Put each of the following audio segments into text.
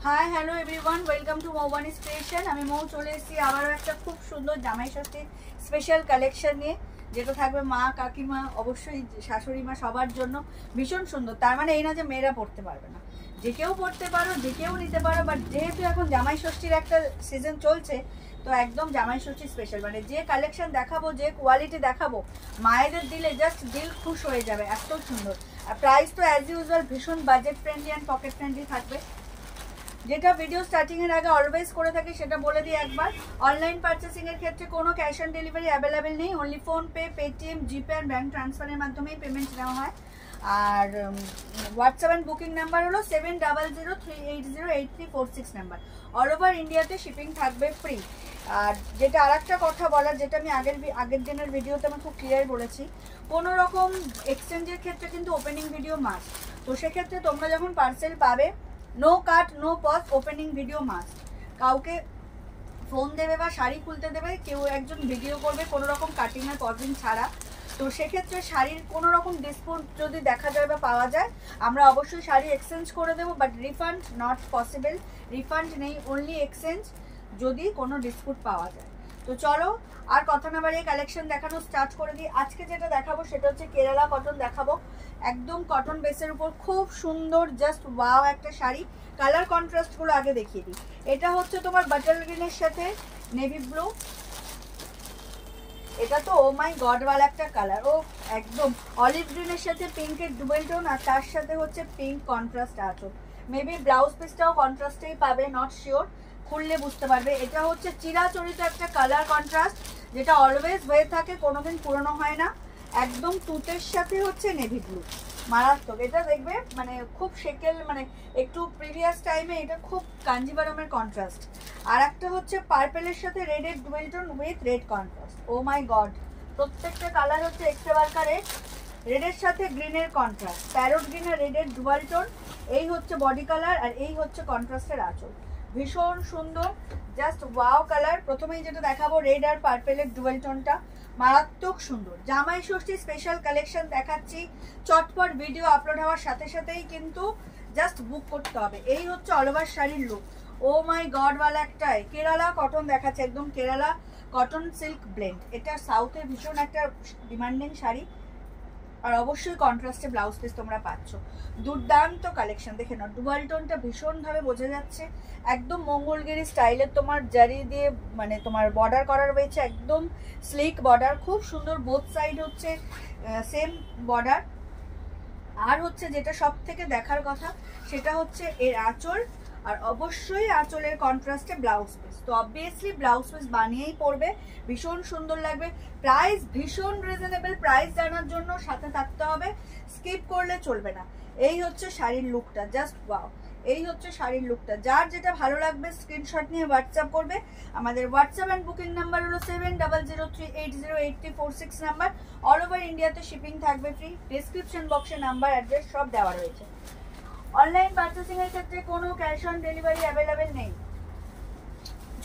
High hello everyone, welcome to Moubani's creation. আমি মৌ চলে এসেছি আবারও একটা খুব সুন্দর জামাই ষষ্ঠী স্পেশাল কালেকশন নিয়ে, যেটা থাকবে মা, কাকিমা, অবশ্যই শাশুড়ি মা, সবার জন্য ভীষণ সুন্দর। তার মানে এই না যে মেয়েরা পড়তে পারবে না, যে কেউ পড়তে পারো, যে কেউ নিতে পারো। বাট যেহেতু এখন জামাই ষষ্ঠীর একটা সিজন চলছে, তো একদম জামাই ষষ্ঠী স্পেশাল। মানে যে কালেকশন দেখাবো, যে কোয়ালিটি দেখাবো, মায়েদের দিলে জাস্ট দিল খুশ হয়ে যাবে, এত সুন্দর। আর প্রাইস তো অ্যাজ ইউজুয়াল ভীষণ budget friendly and pocket friendly থাকবে। যেটা ভিডিও স্টার্টিং এর আগে অলওয়েজ করে থাকি সেটা বলে দিই একবার, অনলাইন পারচেসিং এর ক্ষেত্রে কোনো ক্যাশ অন ডেলিভারি অ্যাভেলেবেল নেই। অনলি ফোনপে, পেটিএম, জিপে আর ব্যাঙ্ক ট্রান্সফারের মাধ্যমেই পেমেন্ট নেওয়া হয়। আর হোয়াটসঅ্যাপ অ্যান্ড বুকিং নাম্বার হলো 7003808346 নাম্বার। অল ওভার ইন্ডিয়াতে শিপিং থাকবে ফ্রি। আর যেটা আর একটা কথা বলার, যেটা আমি আগের দিনের ভিডিওতে আমি খুব ক্লিয়ার বলেছি, কোনো রকম এক্সচেঞ্জের ক্ষেত্রে কিন্তু ওপেনিং ভিডিও মাস্ট। তো সেক্ষেত্রে তোমরা যখন পার্সেল পাবে, no cut, no pause, opening video must. কাউকে ফোন দেবে বা শাড়ি খুলতে দেবে, কেউ একজন ভিডিও করবে কোনো রকম কাটিং আর পজিং ছাড়া। তো সেক্ষেত্রে শাড়ির কোনো রকম ডিসপুট যদি দেখা যায় বা পাওয়া যায়, আমরা অবশ্যই শাড়ি এক্সচেঞ্জ করে দেবো। But refund not possible, refund নেই, অনলি এক্সচেঞ্জ যদি কোনো ডিসপুট পাওয়া যায়। তো চলো আর কথা না বাড়িয়ে কালেকশন দেখানো স্টার্ট করে দিই। আজকে যেটা দেখাবো সেটা হচ্ছে কেরালা কটন দেখাবো, একদম কটন বেসের উপর খুব সুন্দর জাস্ট ওয়াও একটা শাড়ি। কালার কন্ট্রাস্টগুলো আগে দেখিয়ে দিই। এটা হচ্ছে তোমার বাটার গ্রিনের সাথে নেভি ব্লু, এটা তো ও মাই গড ওয়ালা একটা কালার। ও একদম অলিভ গ্রিনের সাথে পিঙ্কের ডুবেল টোন, আর তার সাথে হচ্ছে পিঙ্ক কন্ট্রাস্ট আঁচল। মেবি ব্লাউজ পিসটাও কন্ট্রাস্টেই পাবে, নট শিওর, খুললে বুঝতে পারবে। এটা হচ্ছে চিরাচরিত একটা কালার কন্ট্রাস্ট, যেটা অলওয়েজ হয়ে থাকে, কোনোদিন পুরনো হয় না। একদম তুতের সাথে হচ্ছে নেভি ব্লু, মারাত্মক। এটা দেখবে মানে খুব সেকেল, মানে একটু প্রিভিয়াস টাইমে এটা খুব কাঞ্জিবারমের কন্ট্রাস্ট। আর একটা হচ্ছে পার্পেলের সাথে রেডের dual tone with red contrast. Oh my god, প্রত্যেকটা কালার হচ্ছে এক্সট্রা বার্কা রেড, রেডের সাথে গ্রিনের কন্ট্রাস্ট, প্যারোট গ্রিন আর রেডের ডুয়াল টোন। এই হচ্ছে বডি কালার আর এই হচ্ছে কন্ট্রাস্টের আঁচল, ভীষণ সুন্দর, জাস্ট ওয়াও কালার। প্রথমেই যেটা দেখাবো রেড আর পার্পেলের ডুয়েল টোনটা, মারাত্মক সুন্দর। জামাই ষষ্ঠী স্পেশাল কালেকশন দেখাচ্ছি, চটপট ভিডিও আপলোড হওয়ার সাথে সাথেই কিন্তু জাস্ট বুক করতে হবে। এই হচ্ছে অল ওভার শাড়ির লুক। ও মাই গড ওয়ালা একটাই কেরালা কটন দেখাচ্ছে, একদম কেরালা কটন সিল্ক ব্লেন্ড। এটা সাউথে ভীষণ একটা ডিমান্ডিং শাড়ি, আর অবশ্যই কন্ট্রাস্টে ব্লাউজ পিস তোমরা পাচ্ছ। দুর্দান্ত কালেকশন, দেখে নাও ডুয়াল টোনটা ভীষণভাবে বোঝা যাচ্ছে। একদম মঙ্গলগিরি স্টাইলের তোমার জারি দিয়ে মানে তোমার বর্ডার করা রয়েছে, একদম স্লিক বর্ডার, খুব সুন্দর। বোথ সাইড হচ্ছে সেম বর্ডার। আর হচ্ছে যেটা সব থেকে দেখার কথা সেটা হচ্ছে এর আঁচল, আর অবশ্যই আঁচলের কন্ট্রাস্টে ব্লাউজ পিস। তো অবভিয়াসলি ব্লাউজ পিস বানিয়েই পরবে, ভীষণ সুন্দর লাগবে। প্রাইস ভীষণ রিজনেবল, প্রাইস জানার জন্য সাথে থাকতে হবে, স্কিপ করলে চলবে না। এই হচ্ছে শাড়ির লুকটা, জাস্ট ওয়াও। এই হচ্ছে শাড়ির লুকটা, যার যেটা ভালো লাগবে স্ক্রিনশট নিয়ে হোয়াটসঅ্যাপ করবে। আমাদের হোয়াটসঅ্যাপ অ্যান্ড বুকিং নাম্বার হলো 7003808346 নাম্বার। অল ওভার ইন্ডিয়াতে শিপিং থাকবে ফ্রি। ডিসক্রিপশন বক্সে নাম্বার, অ্যাড্রেস সব দেওয়া রয়েছে। অনলাইন পারচেসিং এর ক্ষেত্রে কোনো ক্যাশ অন ডেলিভারি অ্যাভেলেবেল নেই।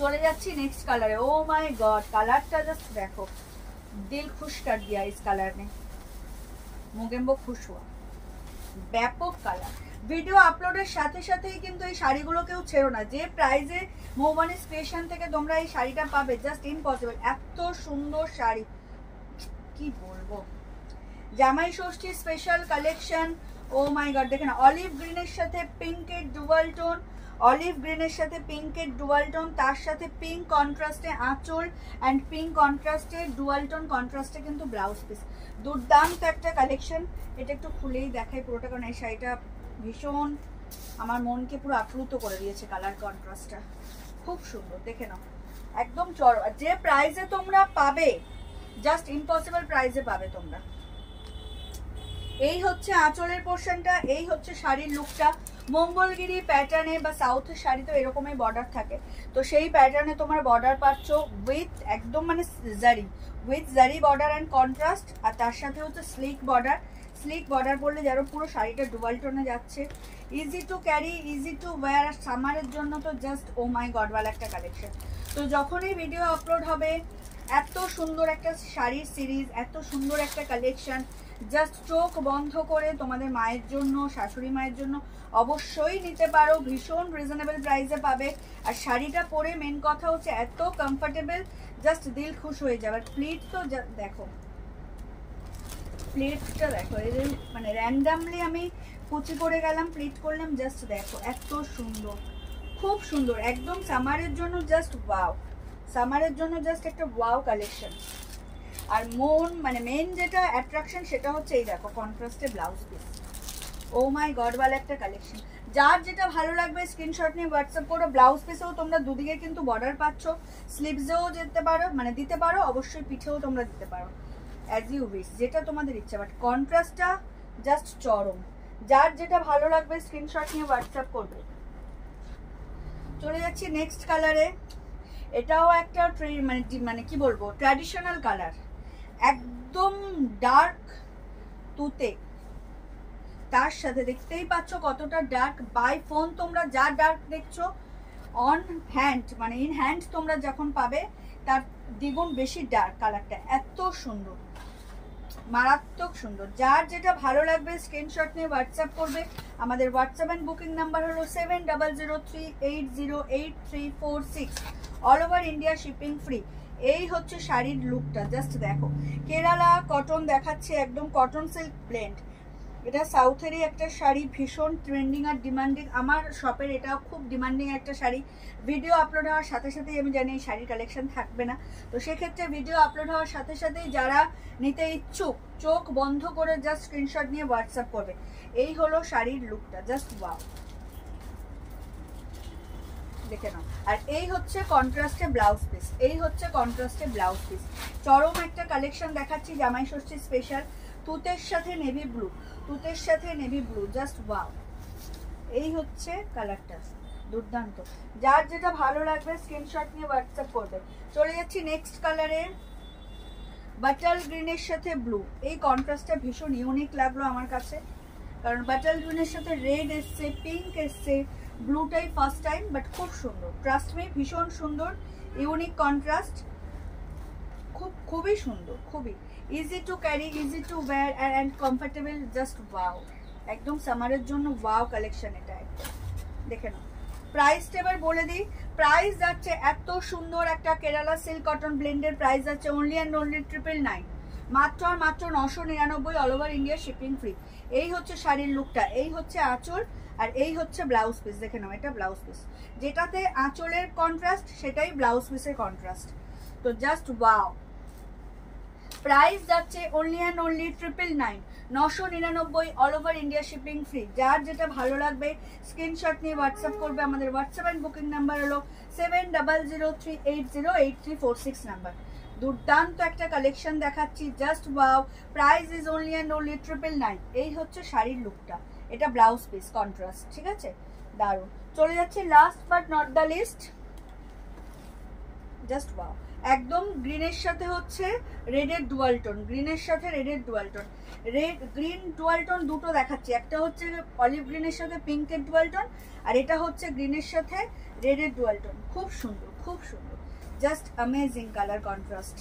চলে যাচ্ছি নেক্সট কালারে। ও মাই গড, কালারটা জাস্ট দেখো, দিল খুশ কর দিয়া ইস কালার নে, মুগেম্বো খুশ হুয়া। ব্যাপক কালার। ভিডিও আপলোডের সাথে সাথেই কিন্তু এই শাড়িগুলো কেউ ছেড়ো না। যে প্রাইজে মৌবানিস ক্রিয়েশন থেকে তোমরা এই শাড়িটা পাবে, জাস্ট ইম্পসিবল। এত সুন্দর শাড়ি, কি বলবো। জামাই ষষ্ঠী special collection. O my god, দেখে না, অলিভ গ্রিনের সাথে পিঙ্কের ডুয়াল টোন, অলিভ গ্রিনের সাথে পিঙ্কের ডুয়াল টোন, তার সাথে পিঙ্ক কন্ট্রাস্টে আঁচল অ্যান্ড পিঙ্ক কন্ট্রাস্টে ডুয়াল টোন কন্ট্রাস্টে কিন্তু ব্লাউজ পিস। দুর্দান্ত একটা কালেকশন। এটা একটু খুলেই দেখাই পুরোটা, কারণ এই শাড়িটা ভীষণ আমার মনকে পুরো আপ্লুত করে দিয়েছে। কালার কন্ট্রাস্টটা খুব সুন্দর, দেখে নাও, একদম চড়। যে প্রাইসে তোমরা পাবে, জাস্ট ইম্পসিবল প্রাইসে পাবে তোমরা। এই হচ্ছে আঁচলের পোর্শনটা, এই হচ্ছে শাড়ির লুকটা। মঙ্গলগিরি প্যাটার্নে বা সাউথের শাড়ি তো এরকমই বর্ডার থাকে, তো সেই প্যাটার্নে তোমার বর্ডার পাচ্ছ উইথ একদম মানে জারি, উইথ জারি বর্ডার অ্যান্ড কন্ট্রাস্ট। আর তার সাথে হচ্ছে স্লিক বর্ডার। স্লিক বর্ডার বললে যারা পুরো শাড়িটা ডুয়াল টোনে যাচ্ছে, easy to carry, easy to wear. আর সামারের জন্য তো জাস্ট ও মাই গডওয়ালা একটা কালেকশন। তো যখনই ভিডিও আপলোড হবে, এত সুন্দর একটা শাড়ির সিরিজ, এত সুন্দর একটা কালেকশন, জাস্ট চোখ বন্ধ করে তোমাদের মায়ের জন্য, শাশুড়ি মায়ের জন্য অবশ্যই নিতে পারো। ভীষণ রিজনেবল প্রাইসে পাবে। আর শাড়িটা পরে মেন কথা হচ্ছে এত কমফোর্টেবল, জাস্ট দিল খুশ হয়ে যাবে। আর প্লিট তো দেখো, প্লেটটা দেখো, এই যে মানে র্যান্ডামলি আমি কুচি করে গেলাম, প্লেট করলাম, জাস্ট দেখো এত সুন্দর, খুব সুন্দর। একদম সামারের জন্য জাস্ট ওয়াও, সামারের জন্য জাস্ট একটা ওয়াও কালেকশন। আর মেন যেটা অ্যাট্রাকশন সেটা হচ্ছে এই দেখো কন্ট্রাস্টে blouse piece. O my god, ওয়ালা একটা কালেকশন। যার যেটা ভালো লাগবে স্ক্রিনশট নিয়ে হোয়াটসঅ্যাপ করো। ব্লাউজ পিসেও তোমরা দুদিকে কিন্তু বর্ডার পাচ্ছ, স্লিভসেও যেতে পারো, মানে দিতে পারো, অবশ্যই পিঠেও তোমরা দিতে পারো, অ্যাজ ইউ উইশ, যেটা তোমাদের ইচ্ছা। বাট কন্ট্রাস্টটা জাস্ট চরম। যার যেটা ভালো লাগবে স্ক্রিনশট নিয়ে হোয়াটসঅ্যাপ করবে। চলে যাচ্ছি নেক্সট কালারে। এটাও একটা মানে কি বলবো, ট্র্যাডিশনাল কালার, একদম ডার্ক তুতে, তার সাথে দেখতেই পাচ্ছ কতটা ডার্ক। বাই ফোন তোমরা যা ডার্ক দেখছো, অন হ্যান্ড মানে ইন হ্যান্ড তোমরা যখন পাবে তার দ্বিগুণ বেশি ডার্ক। কালারটা এত সুন্দর, মারাত্মক সুন্দর। যার যেটা ভালো লাগবে স্ক্রিনশট নিয়ে হোয়াটসঅ্যাপ করবে। আমাদের হোয়াটসঅ্যাপ অ্যান্ড বুকিং নাম্বার হলো 7003808346। All over India shipping free. এই হচ্ছে শাড়ির লুকটা, জাস্ট দেখো। কেরালা কটন দেখাচ্ছে, একদম কটন সিল্ক ব্লেন্ড। এটা সাউথেরই একটা শাড়ি, ভীষণ ট্রেন্ডিং আর ডিমান্ডিং। আমার শপের এটা খুব ডিমান্ডিং একটা শাড়ি। ভিডিও আপলোড হওয়ার সাথে সাথেই আমি জানি এই শাড়ির কালেকশন থাকবে না, তো সেক্ষেত্রে ভিডিও আপলোড হওয়ার সাথে সাথেই যারা নিতে ইচ্ছুক চোখ বন্ধ করে জাস্ট স্ক্রিনশট নিয়ে হোয়াটসঅ্যাপ করবে। এই হলো শাড়ির লুকটা, জাস্ট ওয়াও, দেখে নাও। আর এই হচ্ছে কন্ট্রাস্টে ব্লাউজ পিস, এই হচ্ছে কন্ট্রাস্টে ব্লাউজ পিস। চরম একটা কালেকশন দেখাচ্ছি, জামাই ষষ্ঠী স্পেশাল। তুতের সাথে নেভি ব্লু, তুতের সাথে নেভি ব্লু, জাস্ট ওয়াও। এই হচ্ছে কালারটা, দুর্দান্ত। যার যেটা ভালো লাগবে স্ক্রিনশট নিয়ে হোয়াটসঅ্যাপ করবে। চলে যাচ্ছি নেক্সট কালারে, বাটাল গ্রিনের সাথে ব্লু। এই কন্ট্রাস্টটা ভীষণ ইউনিক লাগলো আমার কাছে, কারণ বাটাল গ্রিনের সাথে রেড এসছে, পিঙ্ক এসছে, ব্লুটাই ফার্স্ট টাইম, বাট খুব সুন্দর। ট্রাস্ট মি, ভীষণ সুন্দর, ইউনিক কন্ট্রাস্ট, খুবই সুন্দর, খুবই easy to carry, easy to wire and comfortable, just wow. একদম সামারের জন্য ওয়াও কালেকশন এটা একদম, দেখে নাও। প্রাইসটা এবার বলে দিই। প্রাইস যাচ্ছে এত সুন্দর একটা কেরালা সিল্ক কটন ব্লেন্ডের প্রাইস যাচ্ছে অনলি অ্যান্ড অনলি 999, মাত্র আর মাত্র 999, all over India shipping free. এই হচ্ছে শাড়ির লুকটা, এই হচ্ছে আঁচল, আর এই হচ্ছে ব্লাউজ পিস। দেখে নাও, এটা ব্লাউজ পিস, যেটাতে আঁচলের কন্ট্রাস্ট সেটাই ব্লাউজ পিসের কন্ট্রাস্ট। তো জাস্ট ওয়াও। প্রাইস যাচ্ছে only and only 999, 999, all over India shipping free. যার যেটা ভালো লাগবে স্ক্রিনশট নিয়ে হোয়াটসঅ্যাপ করবে। আমাদের হোয়াটসঅ্যাপ অ্যান্ড বুকিং নাম্বার হলো 7003808346 নাম্বার। দুর্দান্ত একটা কালেকশন দেখাচ্ছি, just wow. Price is only and only 999। এই হচ্ছে শাড়ির লুকটা, এটা ব্লাউজ পিস কন্ট্রাস্ট, ঠিক আছে, দারুণ। চলে যাচ্ছে last but not the least, just wow. একদম গ্রিনের সাথে হচ্ছে রেডের ডুয়াল টোন, গ্রিনের সাথে রেডের dual tone, red green dual tone দুটো দেখাচ্ছি। একটা হচ্ছে অলিভ গ্রিনের সাথে পিঙ্কের ডুয়াল টোন, আর এটা হচ্ছে গ্রিনের সাথে রেডের ডুয়াল টোন। খুব সুন্দর, খুব সুন্দর, জাস্ট অ্যামেজিং কালার কন্ট্রাস্ট,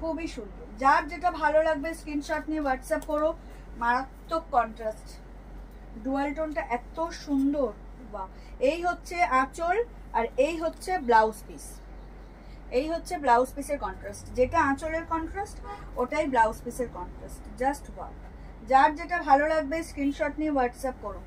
খুবই সুন্দর। যার যেটা ভালো লাগবে স্ক্রিনশট নিয়ে হোয়াটসঅ্যাপ করো। মারাত্মক কন্ট্রাস্ট, ডুয়াল টোনটা এত সুন্দর, বাহ। এই হচ্ছে আঁচল, আর এই হচ্ছে ব্লাউজ পিস, এই হচ্ছে ব্লাউজ পিসের কন্ট্রাস্ট। যেটা আঁচলের কন্ট্রাস্ট ওটাই ব্লাউজ পিসের কন্ট্রাস্ট, জাস্ট ওয়াও। যার যেটা ভালো লাগবে স্ক্রিনশট নিয়ে হোয়াটসঅ্যাপ করো।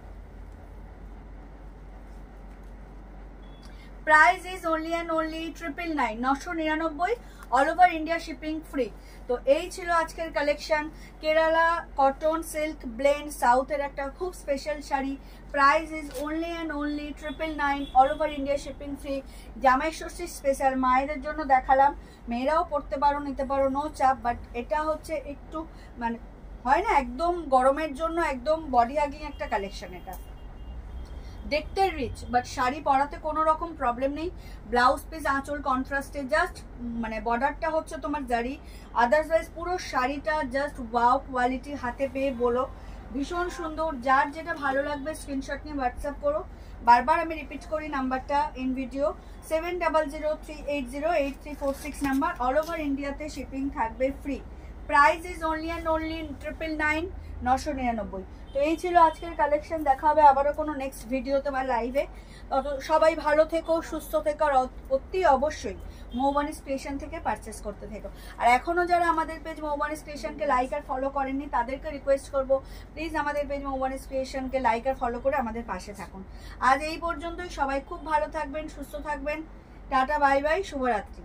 Price is only and only 999, 999, all over India shipping free. তো এই ছিল আজকের collection, Kerala cotton silk blend, সাউথের একটা খুব special sari. Price is only and only 999, all over India shipping free. জামাই ষষ্ঠী স্পেশাল, মায়েদের জন্য দেখালাম, মেয়েরাও পড়তে পারো, নিতে পারো, নো চাপ। বাট এটা হচ্ছে একটু মানে হয় না, একদম গরমের জন্য একদম বডি হাগিং একটা কালেকশন। এটা দেখতে রিচ, বাট শাড়ি পরাতে কোনো রকম প্রবলেম নেই। ব্লাউজ পিস আঁচল কন্ট্রাস্টে, জাস্ট মানে বর্ডারটা হচ্ছে তোমার জারি, আদারওয়াইজ পুরো শাড়িটা জাস্ট ওয়াও কোয়ালিটি। হাতে পেয়ে বলো ভীষণ সুন্দর। যার যেটা ভালো লাগবে স্ক্রিনশট নিয়ে হোয়াটসঅ্যাপ করো। বারবার আমি রিপিট করি নাম্বারটা in video, 7003808346 number. All over ইন্ডিয়াতে শিপিং থাকবে free. Price is only and only 999, 999। তো এই ছিল আজকের কালেকশন। দেখা হবে আবারও কোনো নেক্সট ভিডিওতে বা লাইভে। তত সবাই ভালো থেকো, সুস্থ থেকো, আর অতি অবশ্যই মৌবানিস ক্রিয়েশন থেকে পারচেস করতে থেকো। আর এখনও যারা আমাদের পেজ মৌবানিস ক্রিয়েশনকে লাইক আর ফলো করেননি তাদেরকে রিকোয়েস্ট করবো প্লিজ আমাদের পেজ মৌবানিস ক্রিয়েশনকে লাইক আর ফলো করে আমাদের পাশে থাকুন। আজ এই পর্যন্তই। সবাই খুব ভালো থাকবেন, সুস্থ থাকবেন। টাটা, বাই বাই, শুভরাত্রি।